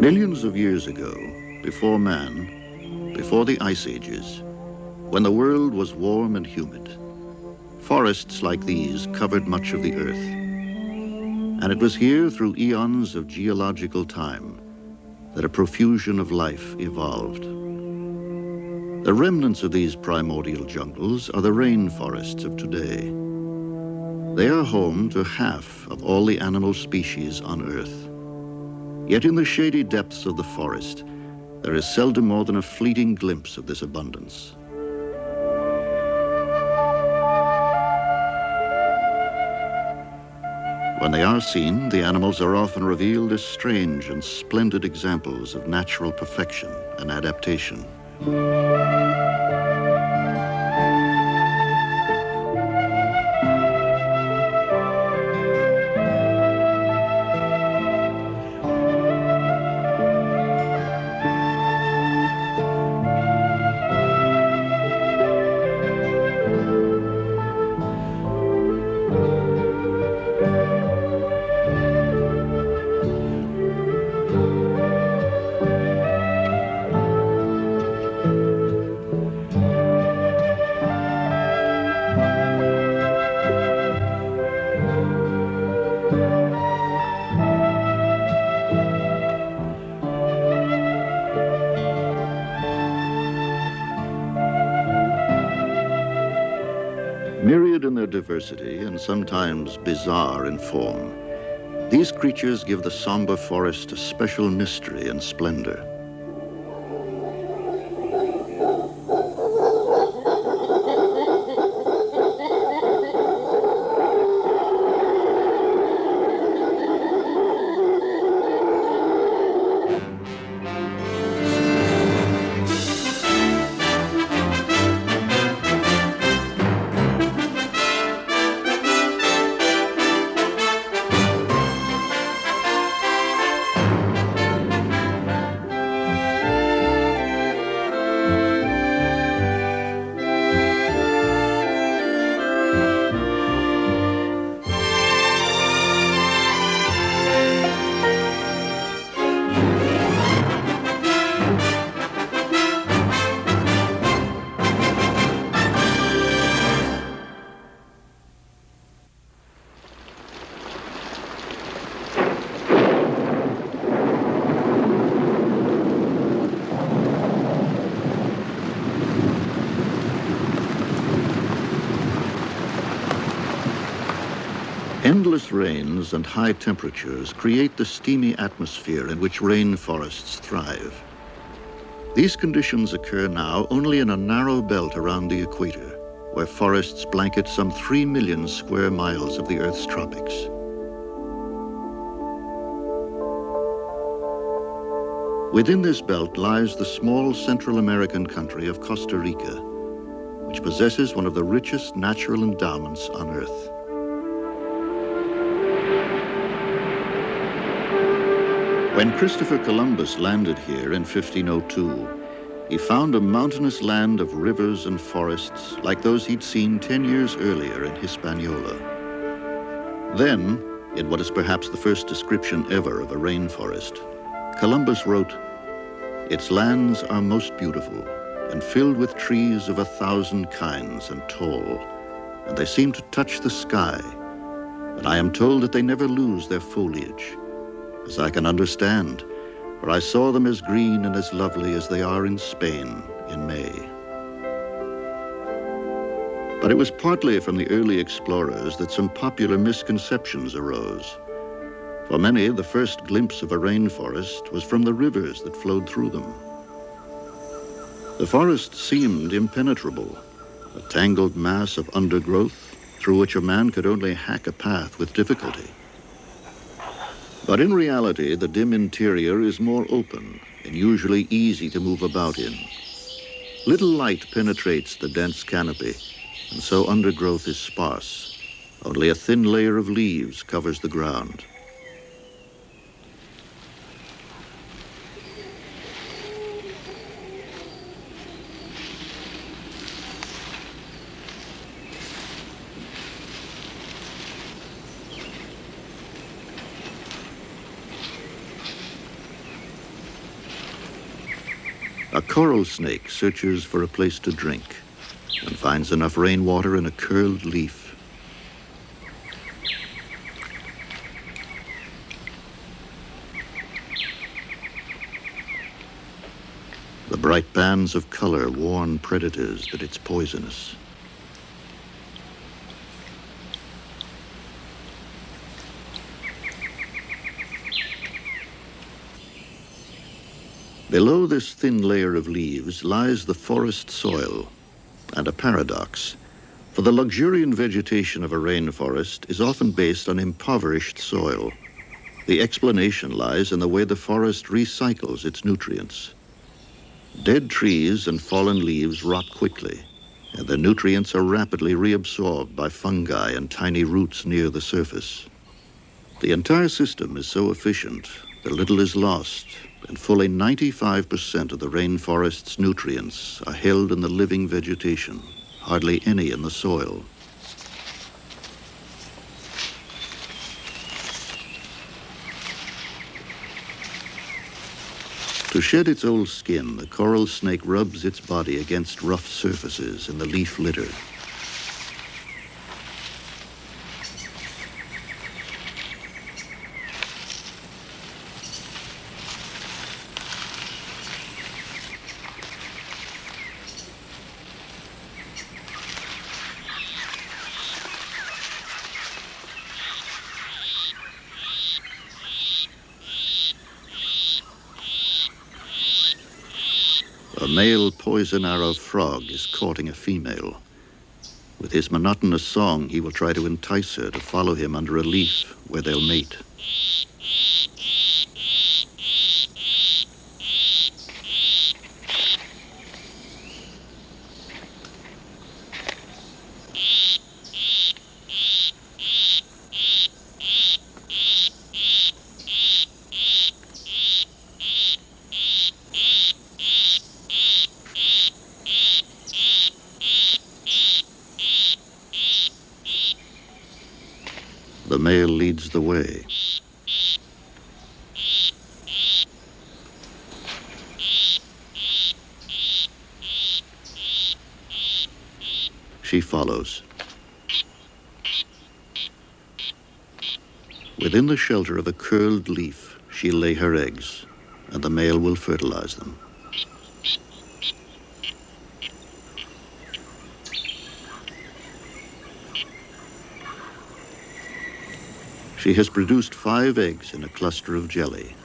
Millions of years ago, before man, before the ice ages, when the world was warm and humid, forests like these covered much of the earth. And it was here through eons of geological time that a profusion of life evolved. The remnants of these primordial jungles are the rainforests of today. They are home to half of all the animal species on Earth. Yet in the shady depths of the forest, there is seldom more than a fleeting glimpse of this abundance. When they are seen, the animals are often revealed as strange and splendid examples of natural perfection and adaptation. Myriad in their diversity and sometimes bizarre in form, these creatures give the somber forest a special mystery and splendor. Endless rains and high temperatures create the steamy atmosphere in which rainforests thrive. These conditions occur now only in a narrow belt around the equator, where forests blanket some 3 million square miles of the Earth's tropics. Within this belt lies the small Central American country of Costa Rica, which possesses one of the richest natural endowments on Earth. When Christopher Columbus landed here in 1502, he found a mountainous land of rivers and forests like those he'd seen 10 years earlier in Hispaniola. Then, in what is perhaps the first description ever of a rainforest, Columbus wrote, "Its lands are most beautiful and filled with trees of 1,000 kinds and tall, and they seem to touch the sky, and I am told that they never lose their foliage, as I can understand, for I saw them as green and as lovely as they are in Spain in May." But it was partly from the early explorers that some popular misconceptions arose. For many, the first glimpse of a rainforest was from the rivers that flowed through them. The forest seemed impenetrable, a tangled mass of undergrowth through which a man could only hack a path with difficulty. But in reality, the dim interior is more open and usually easy to move about in. Little light penetrates the dense canopy, and so undergrowth is sparse. Only a thin layer of leaves covers the ground. coral snake searches for a place to drink and finds enough rainwater in a curled leaf. The bright bands of color warn predators that it's poisonous. Below this thin layer of leaves lies the forest soil, and a paradox, for the luxuriant vegetation of a rainforest is often based on impoverished soil. The explanation lies in the way the forest recycles its nutrients. Dead trees and fallen leaves rot quickly, and the nutrients are rapidly reabsorbed by fungi and tiny roots near the surface. The entire system is so efficient that little is lost, and fully 95% of the rainforest's nutrients are held in the living vegetation, hardly any in the soil. To shed its old skin, the coral snake rubs its body against rough surfaces in the leaf litter. A male poison arrow frog is courting a female. With his monotonous song, he will try to entice her to follow him under a leaf where they'll mate. The male leads the way. She follows. Within the shelter of a curled leaf, she'll lay her eggs, and the male will fertilize them. She has produced 5 eggs in a cluster of jelly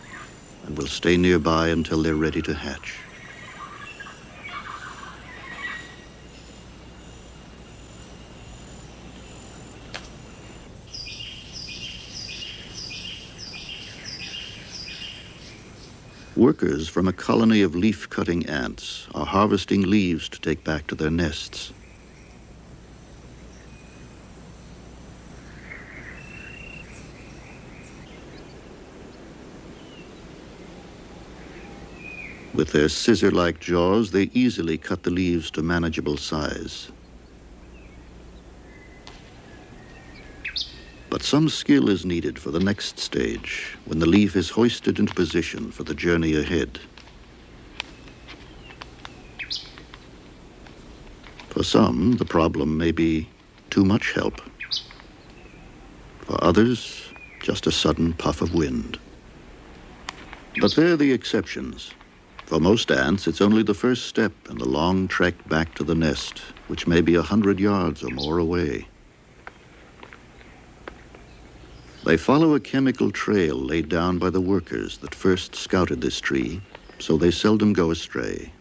and will stay nearby until they're ready to hatch. Workers from a colony of leaf-cutting ants are harvesting leaves to take back to their nests. With their scissor-like jaws, they easily cut the leaves to manageable size. But some skill is needed for the next stage, when the leaf is hoisted into position for the journey ahead. For some, the problem may be too much help. For others, just a sudden puff of wind. But they're the exceptions. For most ants, it's only the first step in the long trek back to the nest, which may be 100 yards or more away. They follow a chemical trail laid down by the workers that first scouted this tree, so they seldom go astray.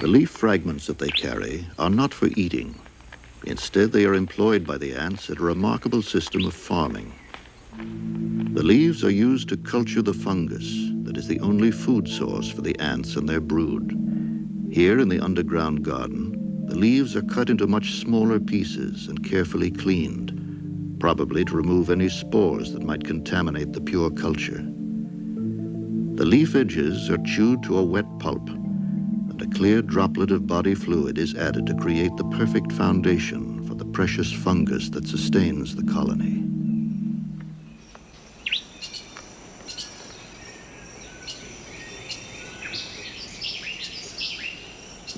The leaf fragments that they carry are not for eating. Instead, they are employed by the ants at a remarkable system of farming. The leaves are used to culture the fungus that is the only food source for the ants and their brood. Here in the underground garden, the leaves are cut into much smaller pieces and carefully cleaned, probably to remove any spores that might contaminate the pure culture. The leaf edges are chewed to a wet pulp, and a clear droplet of body fluid is added to create the perfect foundation for the precious fungus that sustains the colony.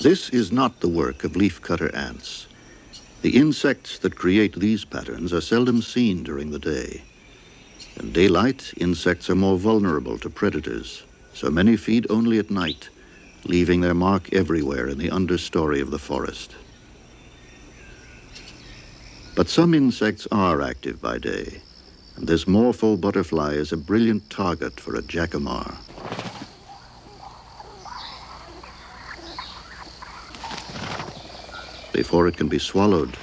This is not the work of leafcutter ants. The insects that create these patterns are seldom seen during the day. In daylight, insects are more vulnerable to predators, so many feed only at night, leaving their mark everywhere in the understory of the forest. But some insects are active by day, and this morpho butterfly is a brilliant target for a jacamar. Before it can be swallowed,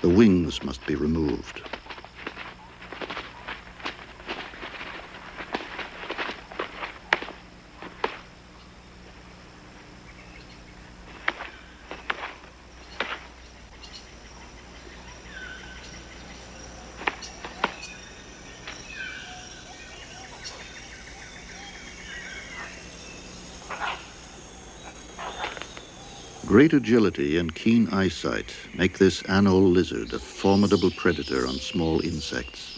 the wings must be removed. Great agility and keen eyesight make this anole lizard a formidable predator on small insects.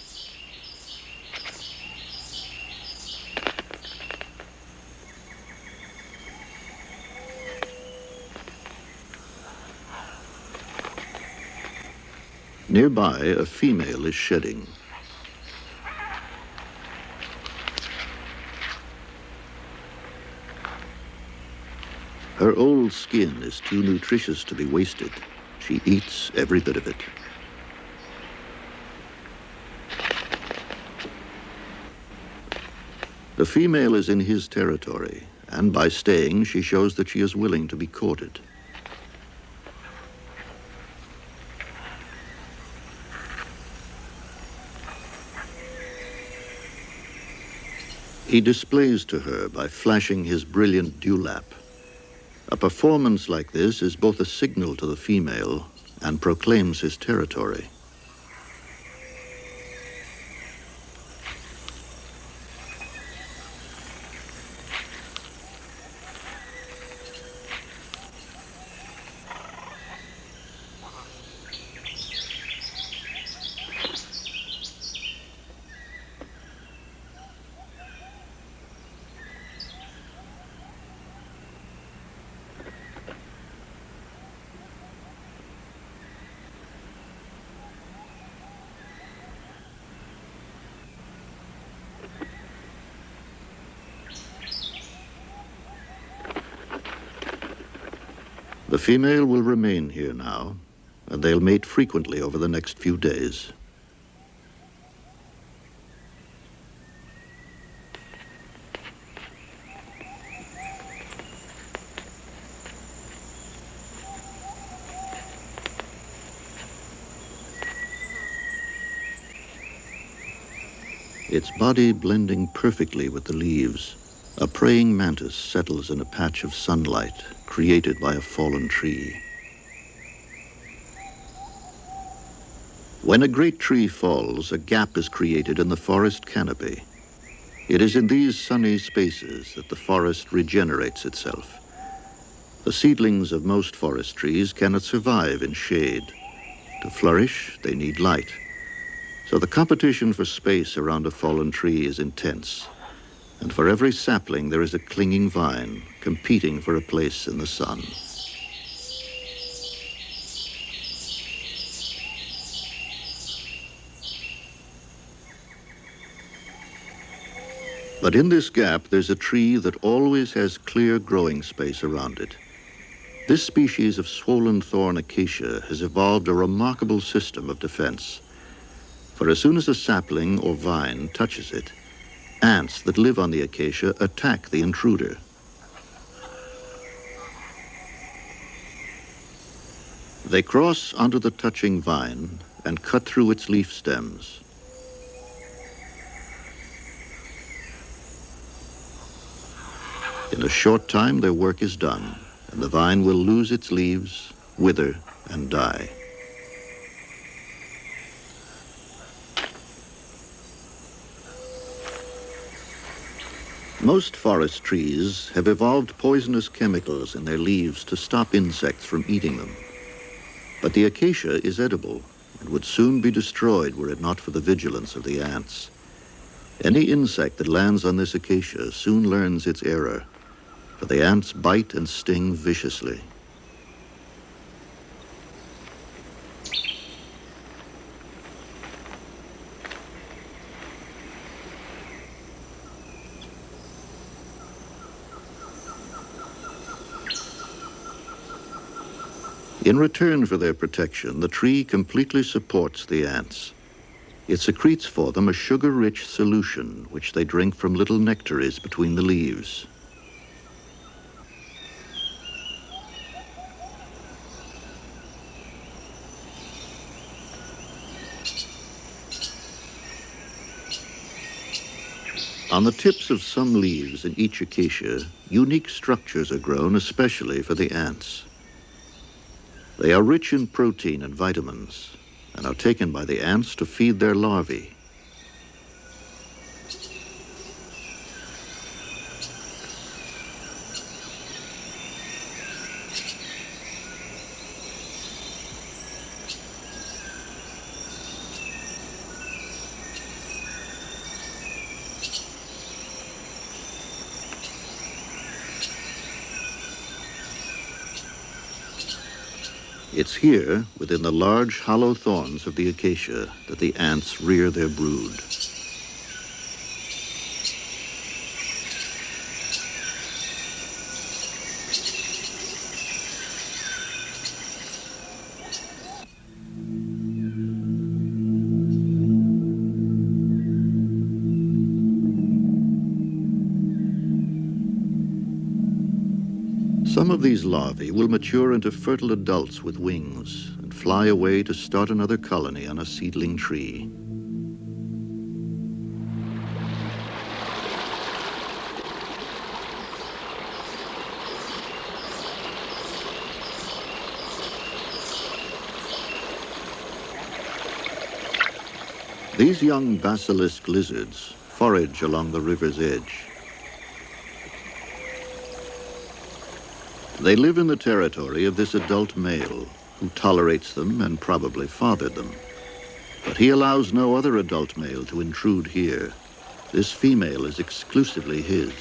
Nearby, a female is shedding. Her old skin is too nutritious to be wasted. She eats every bit of it. The female is in his territory, and by staying, she shows that she is willing to be courted. He displays to her by flashing his brilliant dewlap. A performance like this is both a signal to the female and proclaims his territory. The female will remain here now, and they'll mate frequently over the next few days. Its body blending perfectly with the leaves, a praying mantis settles in a patch of sunlight created by a fallen tree. When a great tree falls, a gap is created in the forest canopy. It is in these sunny spaces that the forest regenerates itself. The seedlings of most forest trees cannot survive in shade. To flourish, they need light. So the competition for space around a fallen tree is intense. And for every sapling, there is a clinging vine competing for a place in the sun. But in this gap, there's a tree that always has clear growing space around it. This species of swollen thorn acacia has evolved a remarkable system of defense. For as soon as a sapling or vine touches it, ants that live on the acacia attack the intruder. They cross onto the touching vine and cut through its leaf stems. In a short time, their work is done, and the vine will lose its leaves, wither, and die. Most forest trees have evolved poisonous chemicals in their leaves to stop insects from eating them. But the acacia is edible and would soon be destroyed were it not for the vigilance of the ants. Any insect that lands on this acacia soon learns its error, for the ants bite and sting viciously. In return for their protection, the tree completely supports the ants. It secretes for them a sugar-rich solution, which they drink from little nectaries between the leaves. On the tips of some leaves in each acacia, unique structures are grown especially for the ants. They are rich in protein and vitamins and are taken by the ants to feed their larvae. It's here, within the large hollow thorns of the acacia, that the ants rear their brood. Some of these larvae will mature into fertile adults with wings and fly away to start another colony on a seedling tree. These young basilisk lizards forage along the river's edge. They live in the territory of this adult male, who tolerates them and probably fathered them. But he allows no other adult male to intrude here. This female is exclusively his.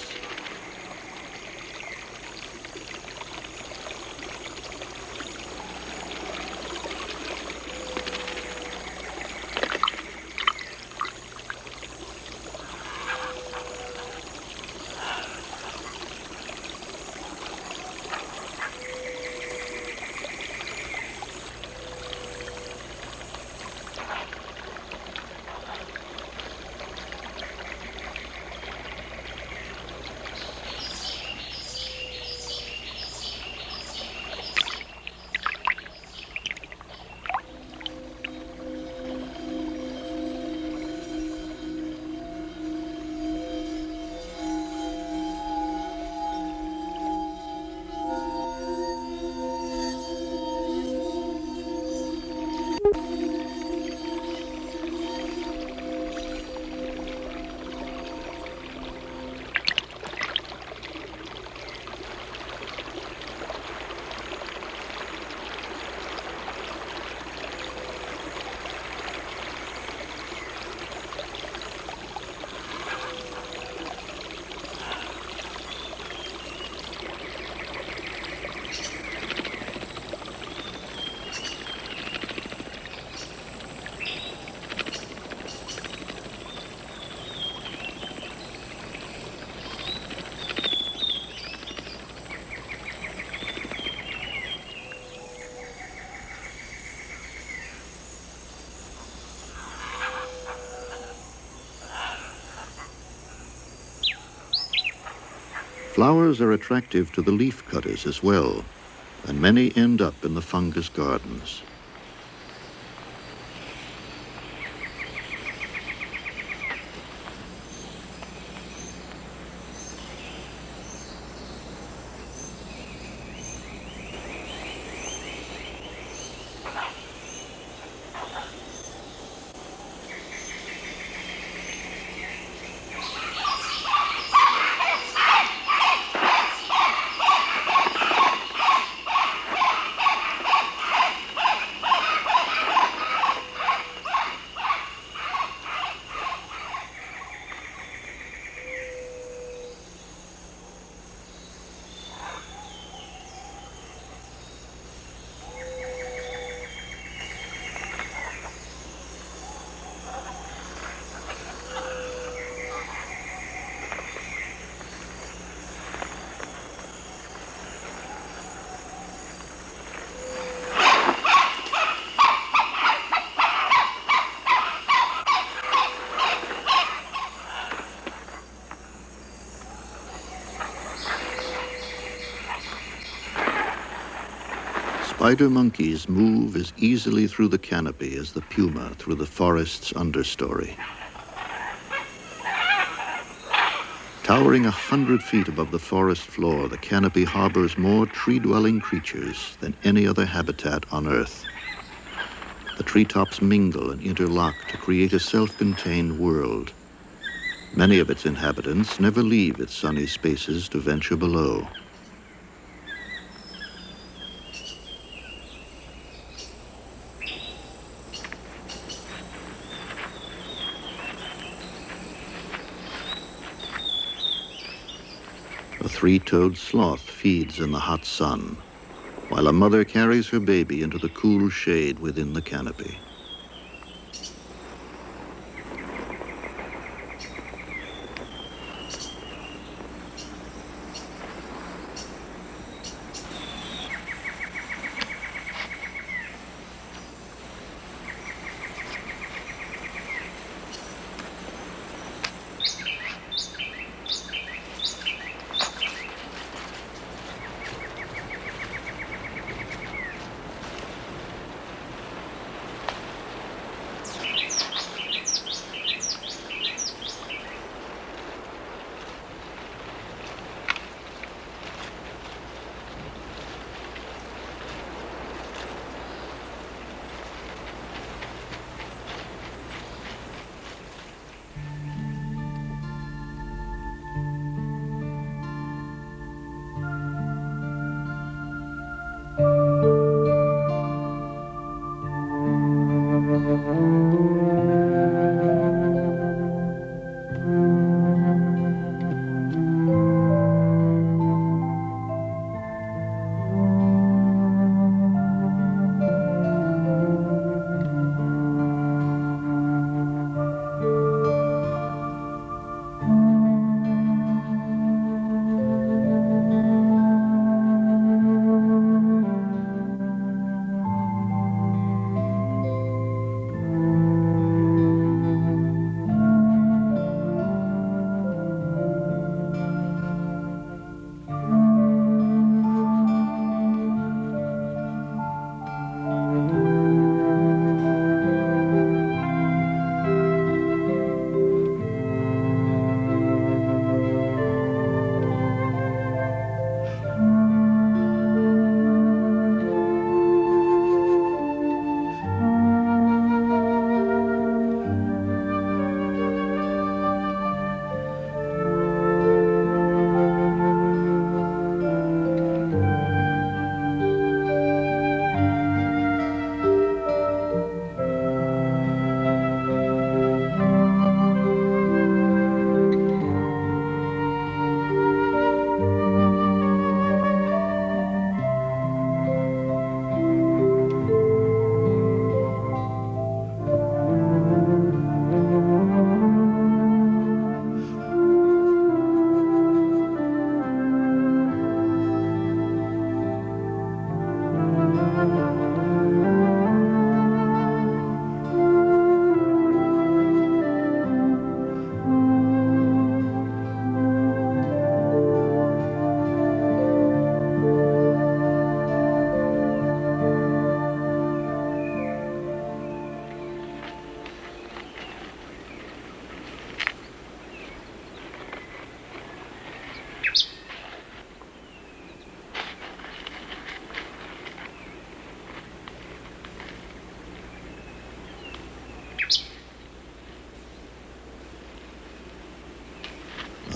Flowers are attractive to the leaf cutters as well. and many end up in the fungus gardens. Spider monkeys move as easily through the canopy as the puma through the forest's understory. Towering 100 feet above the forest floor, the canopy harbors more tree-dwelling creatures than any other habitat on Earth. The treetops mingle and interlock to create a self-contained world. Many of its inhabitants never leave its sunny spaces to venture below. A three-toed sloth feeds in the hot sun, while a mother carries her baby into the cool shade within the canopy.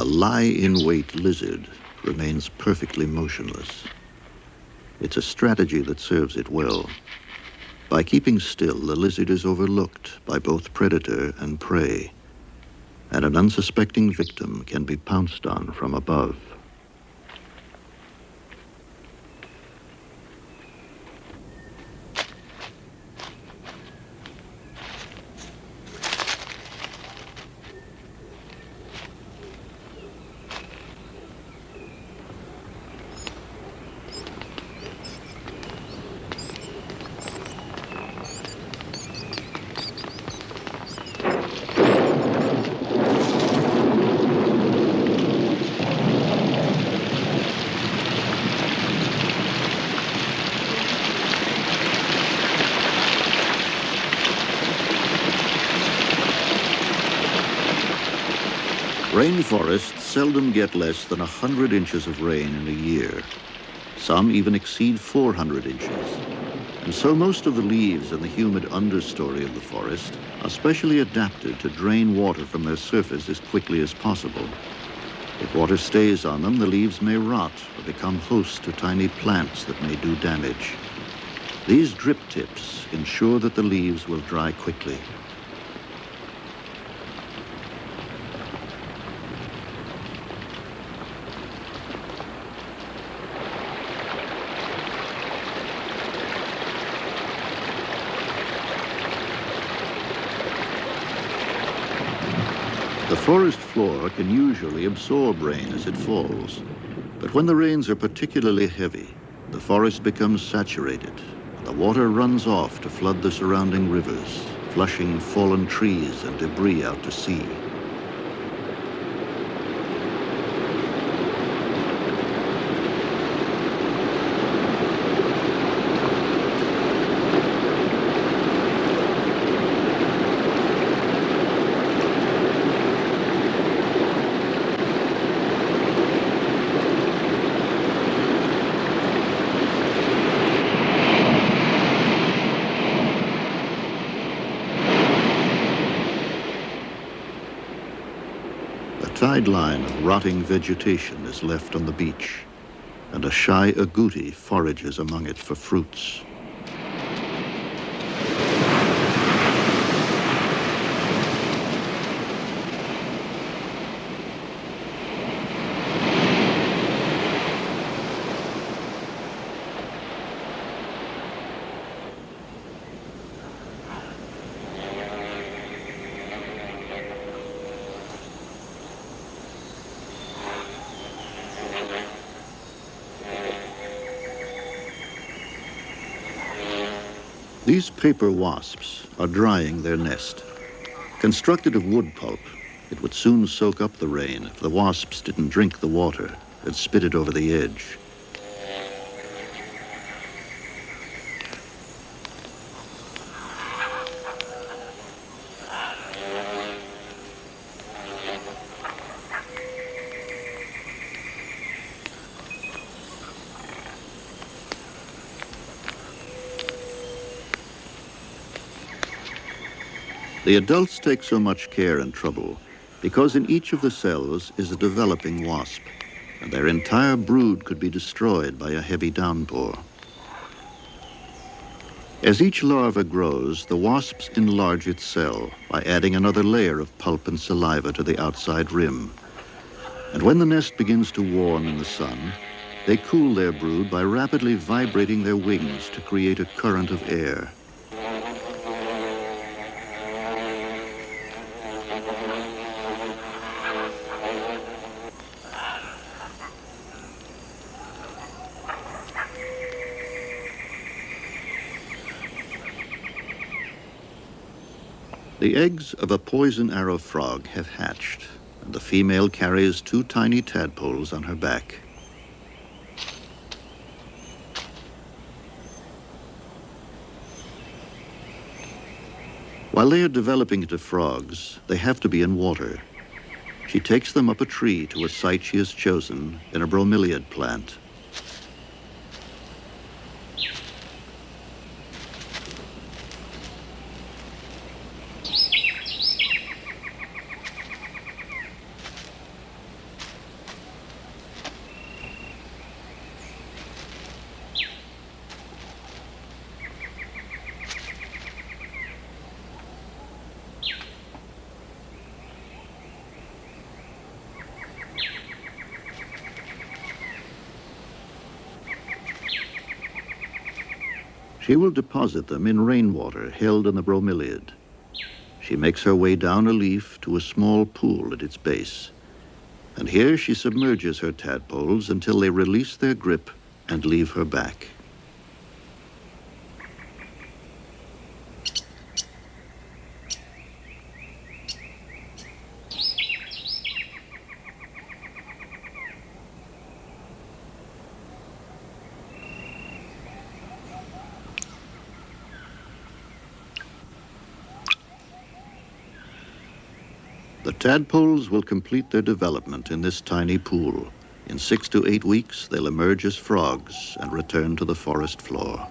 lie-in-wait lizard remains perfectly motionless. It's a strategy that serves it well. By keeping still, the lizard is overlooked by both predator and prey, and an unsuspecting victim can be pounced on from above. Rainforests seldom get less than 100 inches of rain in a year. Some even exceed 400 inches. And so most of the leaves in the humid understory of the forest are specially adapted to drain water from their surface as quickly as possible. If water stays on them, the leaves may rot or become host to tiny plants that may do damage. These drip tips ensure that the leaves will dry quickly. The forest floor can usually absorb rain as it falls, but when the rains are particularly heavy, the forest becomes saturated, and the water runs off to flood the surrounding rivers, flushing fallen trees and debris out to sea. A tide line of rotting vegetation is left on the beach, and a shy agouti forages among it for fruits. These paper wasps are drying their nest. Constructed of wood pulp, it would soon soak up the rain if the wasps didn't drink the water and spit it over the edge. The adults take so much care and trouble because in each of the cells is a developing wasp, and their entire brood could be destroyed by a heavy downpour. As each larva grows, the wasps enlarge its cell by adding another layer of pulp and saliva to the outside rim. And when the nest begins to warm in the sun, they cool their brood by rapidly vibrating their wings to create a current of air. The eggs of a poison arrow frog have hatched, and the female carries 2 tiny tadpoles on her back. While they are developing into frogs, they have to be in water. She takes them up a tree to a site she has chosen in a bromeliad plant. She will deposit them in rainwater held in the bromeliad. She makes her way down a leaf to a small pool at its base. And here she submerges her tadpoles until they release their grip and leave her back. The tadpoles will complete their development in this tiny pool. In 6 to 8 weeks, they'll emerge as frogs and return to the forest floor.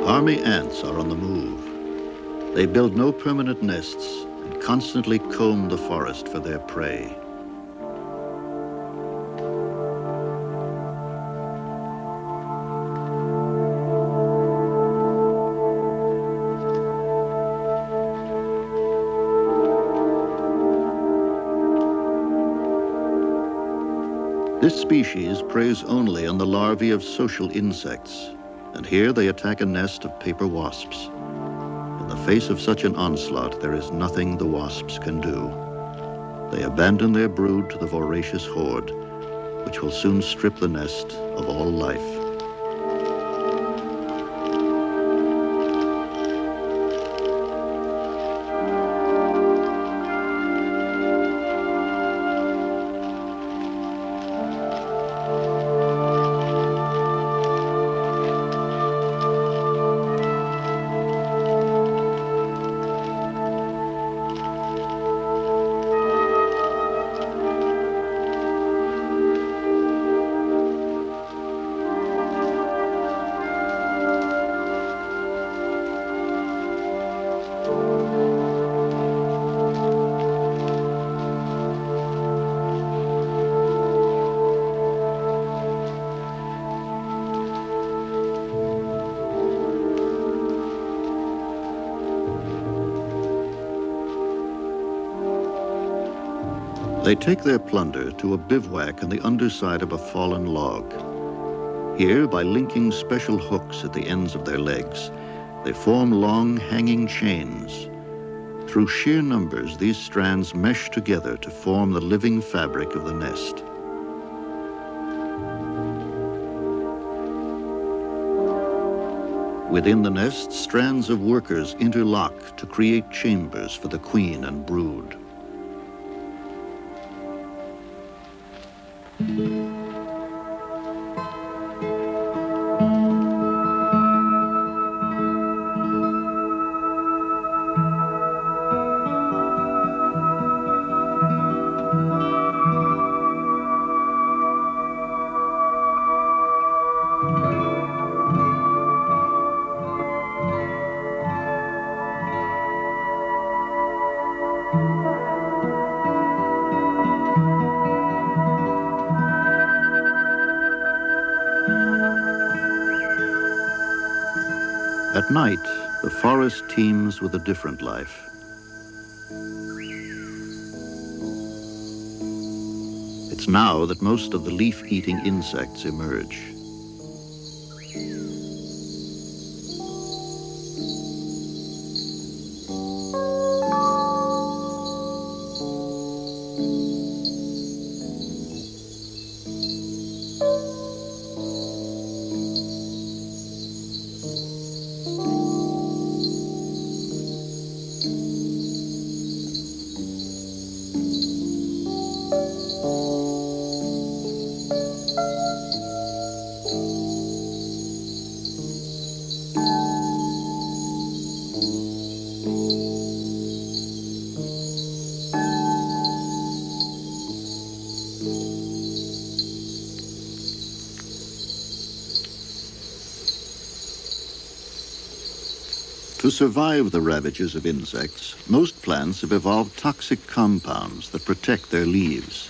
Army ants are on the move. They build no permanent nests and constantly comb the forest for their prey. This species preys only on the larvae of social insects, and here they attack a nest of paper wasps. In the face of such an onslaught, there is nothing the wasps can do. They abandon their brood to the voracious horde, which will soon strip the nest of all life. They take their plunder to a bivouac on the underside of a fallen log. Here, by linking special hooks at the ends of their legs, they form long hanging chains. Through sheer numbers, these strands mesh together to form the living fabric of the nest. Within the nest, strands of workers interlock to create chambers for the queen and brood. At night, the forest teems with a different life. It's now that most of the leaf-eating insects emerge. To survive the ravages of insects, most plants have evolved toxic compounds that protect their leaves.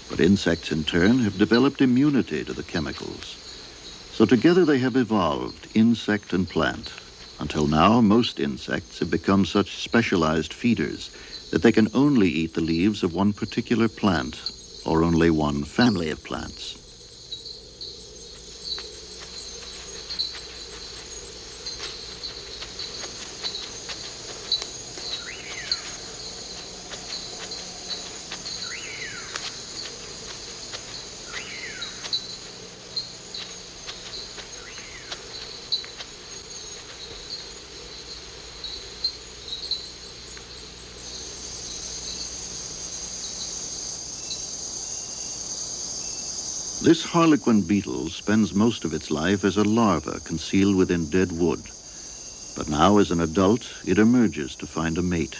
But insects, in turn, have developed immunity to the chemicals. So together they have evolved, insect and plant. Until now, most insects have become such specialized feeders that they can only eat the leaves of one particular plant or only one family of plants. This harlequin beetle spends most of its life as a larva concealed within dead wood. But now, as an adult, it emerges to find a mate.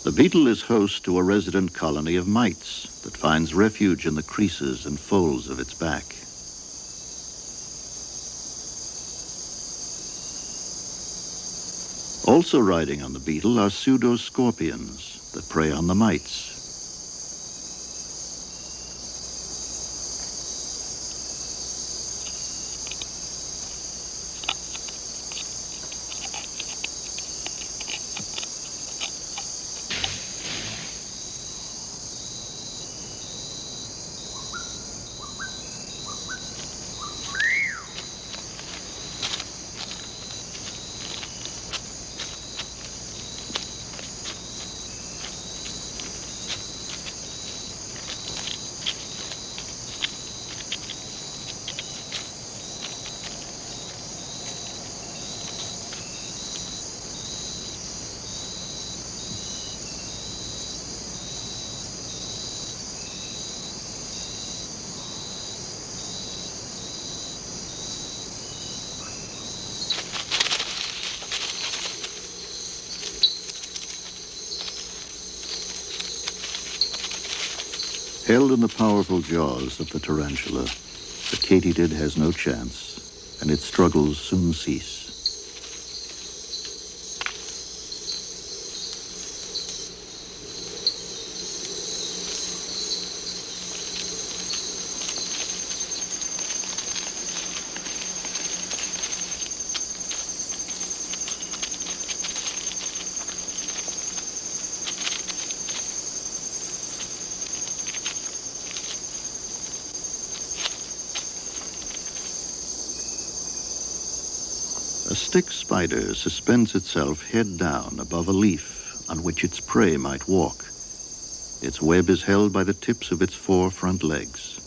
The beetle is host to a resident colony of mites that finds refuge in the creases and folds of its back. Also riding on the beetle are pseudoscorpions that prey on the mites. Held in the powerful jaws of the tarantula, the katydid has no chance, and its struggles soon cease. A stick spider suspends itself head down above a leaf on which its prey might walk. Its web is held by the tips of its 4 front legs.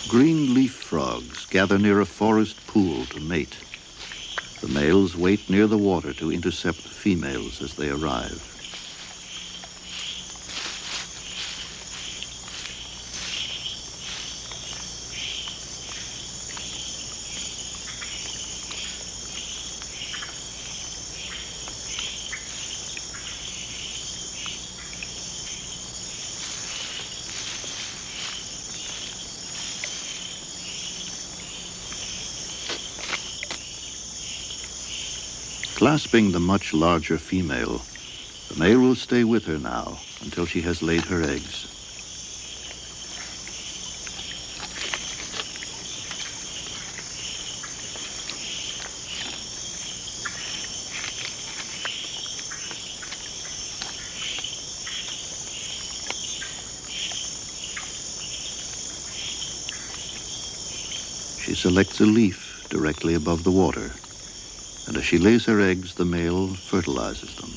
Green leaf frogs gather near a forest pool to mate. The males wait near the water to intercept the females as they arrive. Clasping the much larger female, the male will stay with her now until she has laid her eggs. She selects a leaf directly above the water. and as she lays her eggs, the male fertilizes them.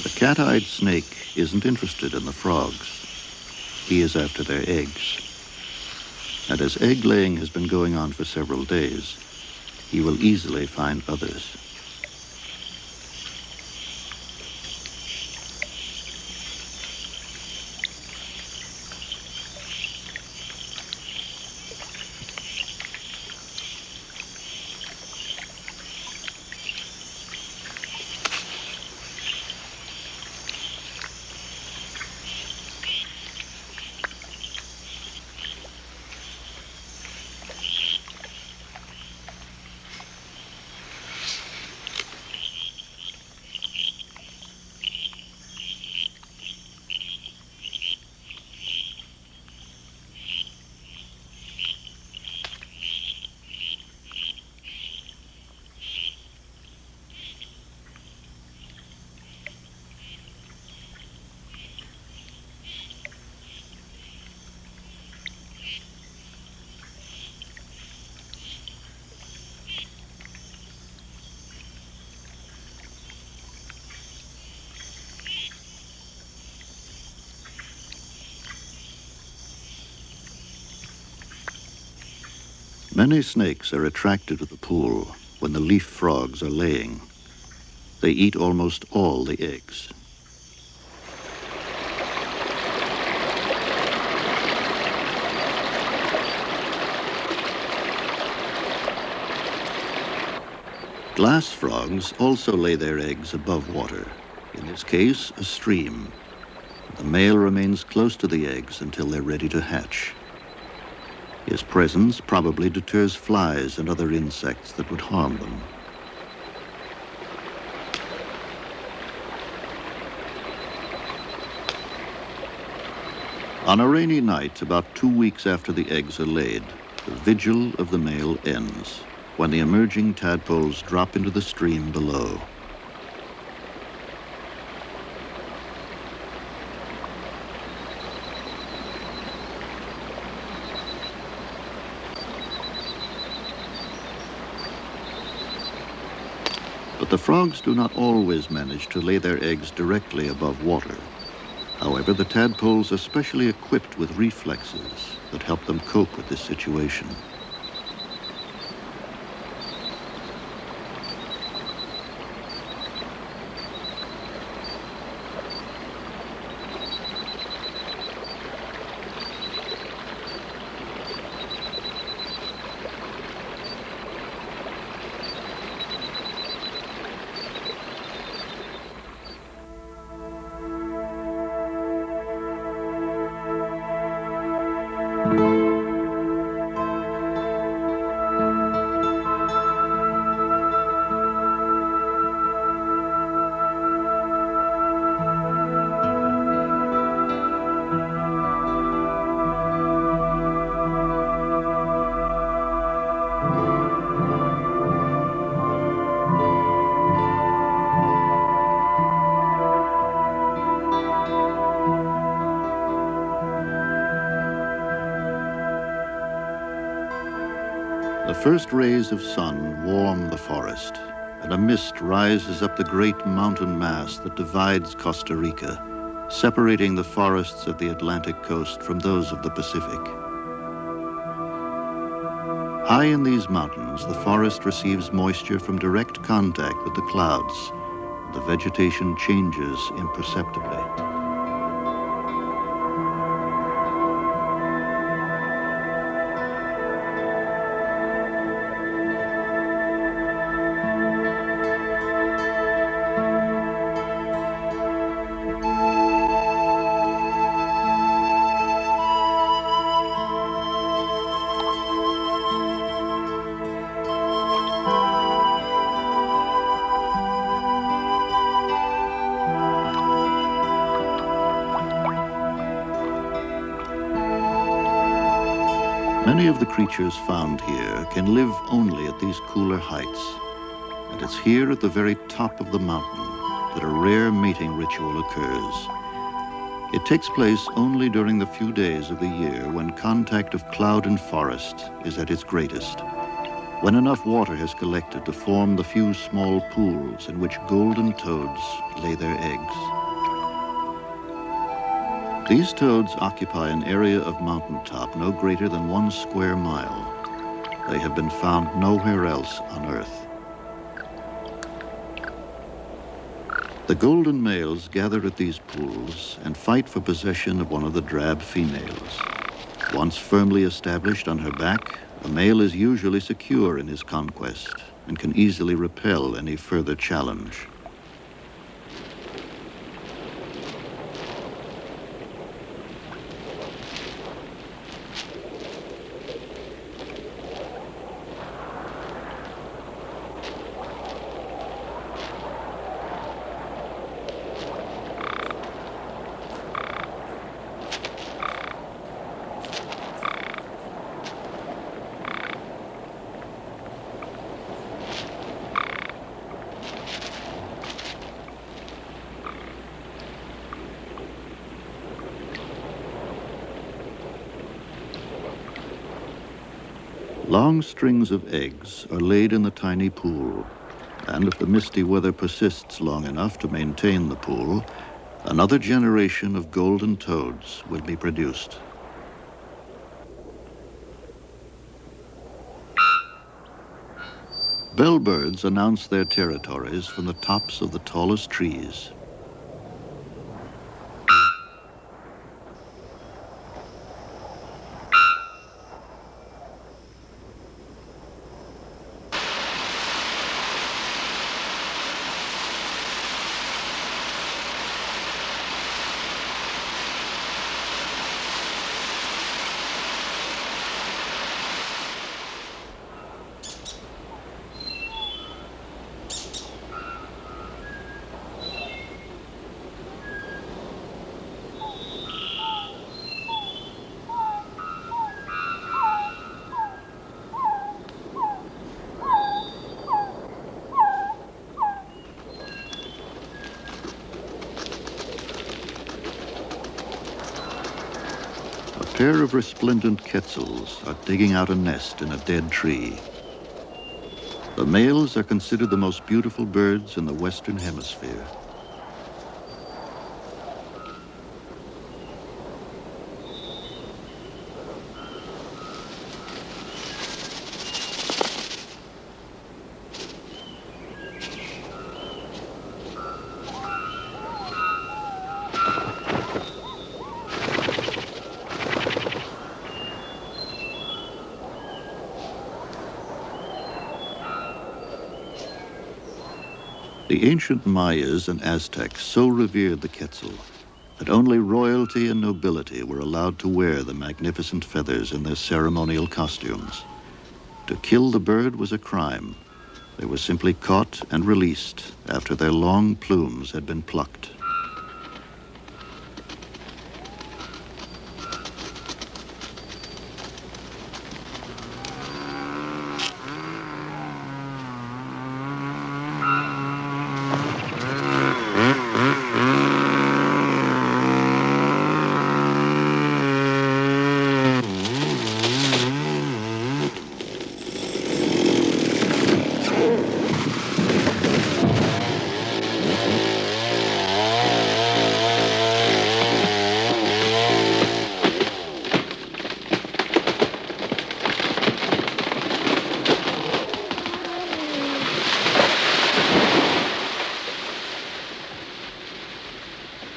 The cat-eyed snake isn't interested in the frogs. He is after their eggs. And as egg-laying has been going on for several days, he will easily find others. Many snakes are attracted to the pool when the leaf frogs are laying. They eat almost all the eggs. Glass frogs also lay their eggs above water, in this case, a stream. The male remains close to the eggs until they're ready to hatch. His presence probably deters flies and other insects that would harm them. On a rainy night, about 2 weeks after the eggs are laid, the vigil of the male ends, when the emerging tadpoles drop into the stream below. But the frogs do not always manage to lay their eggs directly above water. However, the tadpoles are specially equipped with reflexes that help them cope with this situation. The first rays of sun warm the forest, and a mist rises up the great mountain mass that divides Costa Rica, separating the forests of the Atlantic coast from those of the Pacific. High in these mountains, the forest receives moisture from direct contact with the clouds, and the vegetation changes imperceptibly. Many of the creatures found here can live only at these cooler heights, and it's here at the very top of the mountain that a rare mating ritual occurs. It takes place only during the few days of the year when contact of cloud and forest is at its greatest, when enough water has collected to form the few small pools in which golden toads lay their eggs. These toads occupy an area of mountaintop no greater than 1 square mile. They have been found nowhere else on Earth. The golden males gather at these pools and fight for possession of one of the drab females. Once firmly established on her back, the male is usually secure in his conquest and can easily repel any further challenge. Long strings of eggs are laid in the tiny pool, and if the misty weather persists long enough to maintain the pool, another generation of golden toads will be produced. Bellbirds announce their territories from the tops of the tallest trees. A pair of resplendent quetzals are digging out a nest in a dead tree. The males are considered the most beautiful birds in the Western Hemisphere. The ancient Mayas and Aztecs so revered the quetzal that only royalty and nobility were allowed to wear the magnificent feathers in their ceremonial costumes. To kill the bird was a crime. They were simply caught and released after their long plumes had been plucked.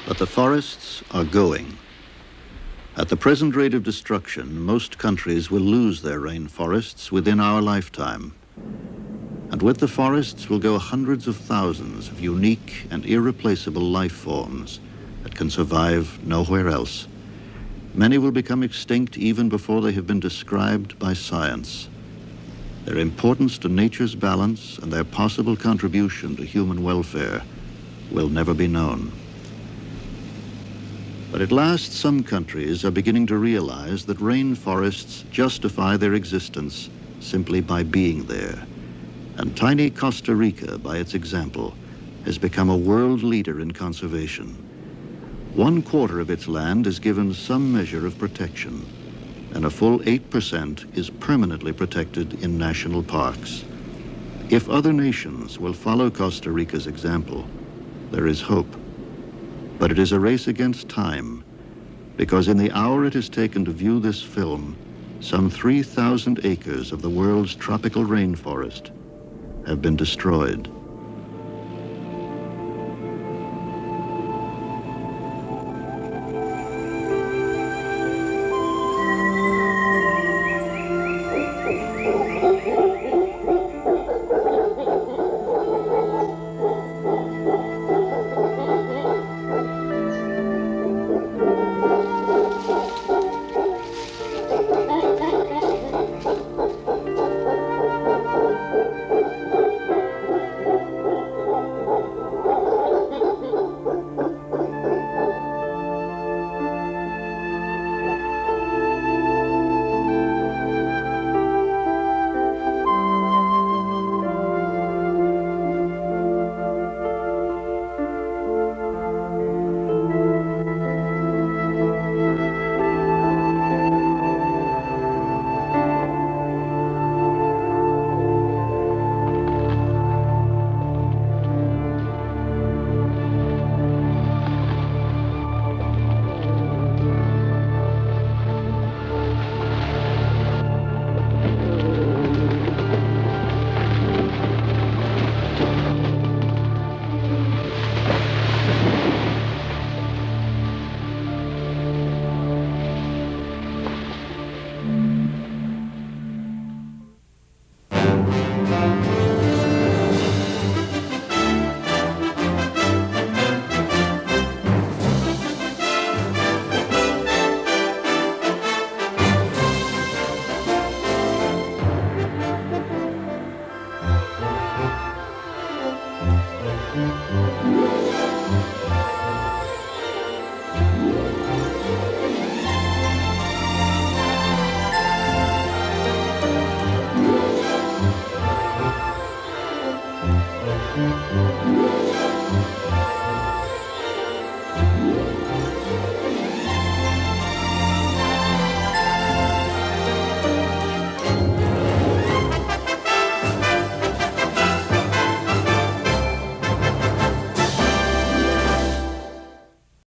But the forests are going. At the present rate of destruction, most countries will lose their rainforests within our lifetime. And with the forests will go hundreds of thousands of unique and irreplaceable life forms that can survive nowhere else. Many will become extinct even before they have been described by science. Their importance to nature's balance and their possible contribution to human welfare will never be known. But at last, some countries are beginning to realize that rainforests justify their existence simply by being there. And tiny Costa Rica, by its example, has become a world leader in conservation. 1/4 of its land is given some measure of protection, and a full 8% is permanently protected in national parks. If other nations will follow Costa Rica's example, there is hope. But it is a race against time, because in the hour it has taken to view this film, some 3,000 acres of the world's tropical rainforest have been destroyed.